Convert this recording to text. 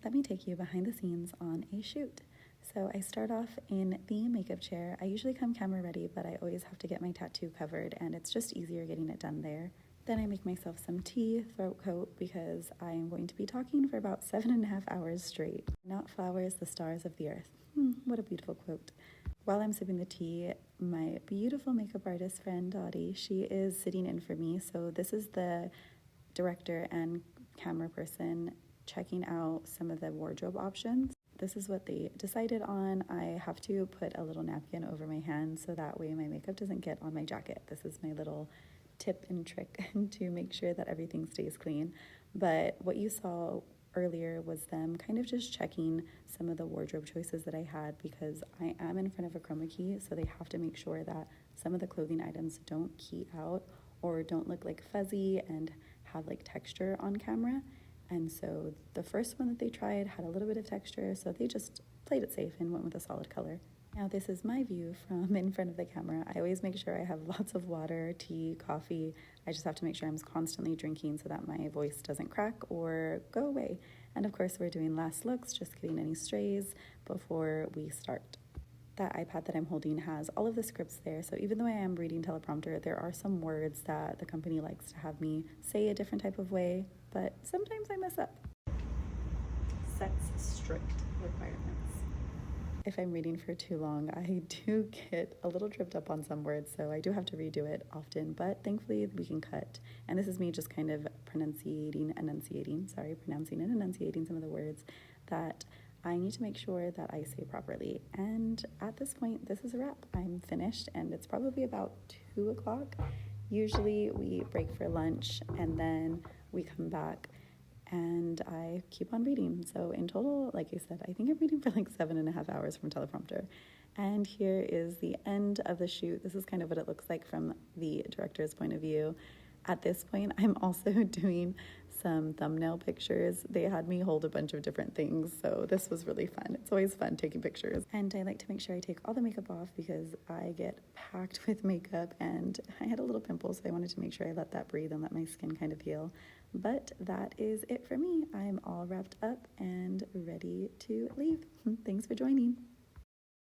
let me take you behind the scenes on a shoot. So I start off in the makeup chair. I usually come camera ready, but I always have to get my tattoo covered, and it's just easier getting it done there. Then I make myself some tea, throat coat, because I am going to be talking for about 7.5 hours straight. Not flowers, the stars of the earth. What a beautiful quote. While I'm sipping the tea, my beautiful makeup artist friend, Dottie, she is sitting in for me. So this is the director and camera person checking out some of the wardrobe options. This is what they decided on. I have to put a little napkin over my hand so that way my makeup doesn't get on my jacket. This is my little tip and trick to make sure that everything stays clean. But what you saw earlier was them kind of just checking some of the wardrobe choices that I had, because I am in front of a chroma key, so they have to make sure that some of the clothing items don't key out or don't look like fuzzy and have like texture on camera. And so the first one that they tried had a little bit of texture, so they just played it safe and went with a solid color. Now this is my view from in front of the camera. I always make sure I have lots of water, tea, coffee. I just have to make sure I'm constantly drinking so that my voice doesn't crack or go away. And of course we're doing last looks, just getting any strays before we start. That iPad that I'm holding has all of the scripts there, so even though I am reading teleprompter, there are some words that the company likes to have me say a different type of way, but sometimes I mess up. Sets strict requirements. If I'm reading for too long, I do get a little tripped up on some words, so I do have to redo it often, but thankfully we can cut. And this is me just kind of pronouncing and enunciating some of the words that I need to make sure that I say properly. And at this point, this is a wrap. I'm finished, and it's probably about 2 o'clock. Usually we break for lunch and then we come back and I keep on reading. So in total, like I said, I think I'm reading for like 7.5 hours from teleprompter. And here is the end of the shoot. This is kind of what it looks like from the director's point of view. At this point, I'm also doing some thumbnail pictures. They had me hold a bunch of different things, so this was really fun. It's always fun taking pictures. And I like to make sure I take all the makeup off because I get packed with makeup, and I had a little pimple, so I wanted to make sure I let that breathe and let my skin kind of heal. But that is it for me. I'm all wrapped up and ready to leave. Thanks for joining.